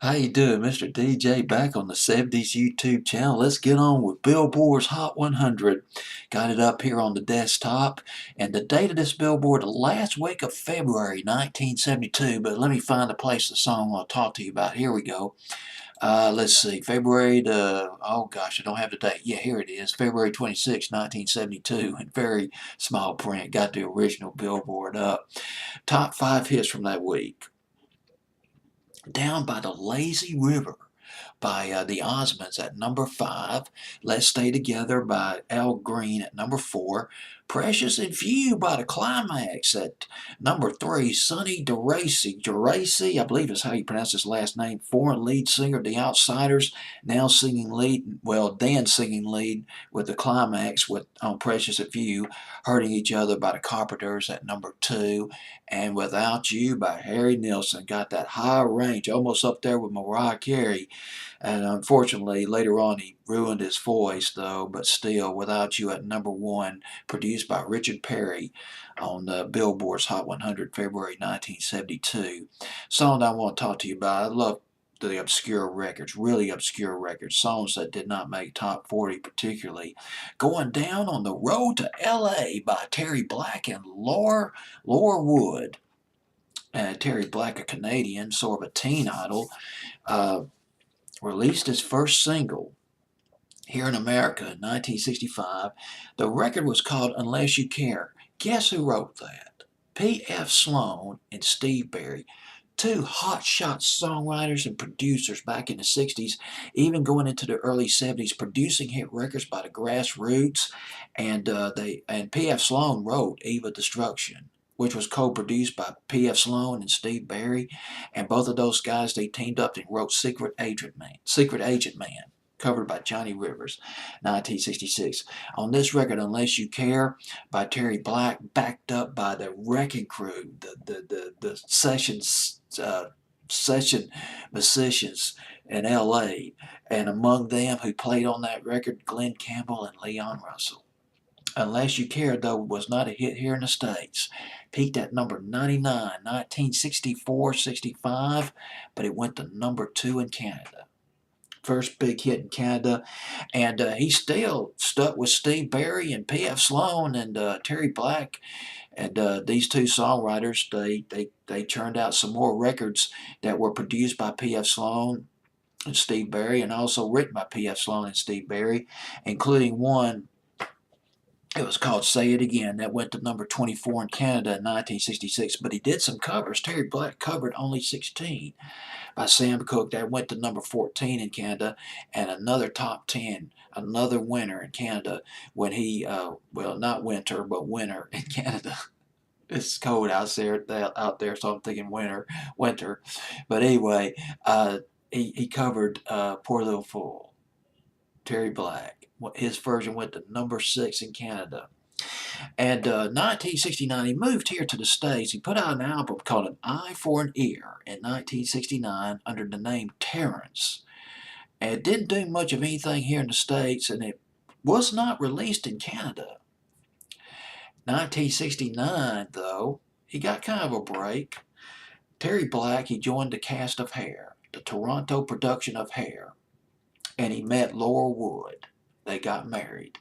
How you doing, Mr. DJ? Back on the 70s YouTube channel. Let's get on with Billboard's Hot 100. Got it up here on the desktop. And the date of this Billboard, the last week of February 1972. But let me find the place the song I'll talk to you about. Here we go. Let's see. February the, oh gosh, I don't have the date. Yeah, here it is. February 26, 1972. In very small print. Got the original Billboard up. Top 5 hits from that week. Down by the Lazy River by the Osmonds at number 5. Let's Stay Together by Al Green at number 4. Precious in View by the Climax at number 3. Sonny DeRacy, I believe is how you pronounce his last name, foreign lead singer, The Outsiders, now singing lead, well, then singing lead with the Climax on Precious in View. Hurting Each Other by the Carpenters at number 2. And Without You by Harry Nilsson. Got that high range, almost up there with Mariah Carey. And unfortunately, later on, he ruined his voice, though. But still, Without You at number 1, produced by Richard Perry on Billboard's Hot 100, February 1972. Song I want to talk to you about. I love the obscure records, really obscure records, songs that did not make top 40 particularly. Going Down on the Road to L.A. by Terry Black and Laurel Wood. Terry Black, a Canadian, sort of a teen idol, released his first single here in America in 1965. The record was called Unless You Care. Guess who wrote that? P.F. Sloan and Steve Barry. Two hotshot songwriters and producers back in the 60s, even going into the early 70s, producing hit records by the Grassroots, and P.F. Sloan wrote Eve of Destruction, which was co-produced by P.F. Sloan and Steve Barry, and both of those guys, they teamed up and wrote Secret Agent Man, covered by Johnny Rivers, 1966. On this record, Unless You Care, by Terry Black, backed up by the Wrecking Crew, the session musicians in L.A., and among them who played on that record, Glenn Campbell and Leon Russell. Unless You Care, though, was not a hit here in the States. Peaked at number 99, 1964-65, but it went to number 2 in Canada. First big hit in Canada, and he still stuck with Steve Barry and P.F. Sloan and Terry Black, and these two songwriters, they churned out some more records that were produced by P.F. Sloan and Steve Barry, and also written by P.F. Sloan and Steve Barry, including one. It was called Say It Again. That went to number 24 in Canada in 1966. But he did some covers. Terry Black covered Only 16 by Sam Cooke. That went to number 14 in Canada. And another top 10, another winner in Canada when he, well, not winter, but winter in Canada. It's cold out there, so I'm thinking winter. But anyway, he covered Poor Little Fool, Terry Black. His version went to number 6 in Canada. And 1969, he moved here to the States. He put out an album called An Eye for an Ear in 1969 under the name Terrence. And it didn't do much of anything here in the States, and it was not released in Canada. 1969, though, he got kind of a break. Terry Black, he joined the cast of Hair, the Toronto production of Hair, and he met Laurel Wood. They got married,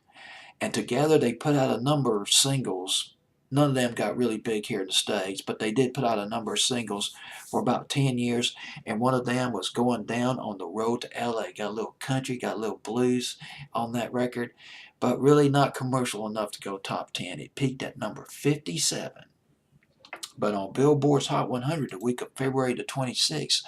and together they put out a number of singles. None of them got really big here in the States, but they did put out a number of singles for about 10 years, and one of them was Going Down on the Road to L.A. Got a little country, got a little blues on that record, but really not commercial enough to go top 10. It peaked at number 57. But on Billboard's Hot 100, the week of February the 26th,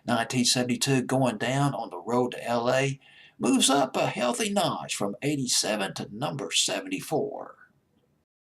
1972, Going Down on the Road to L.A., moves up a healthy notch from 87 to number 74.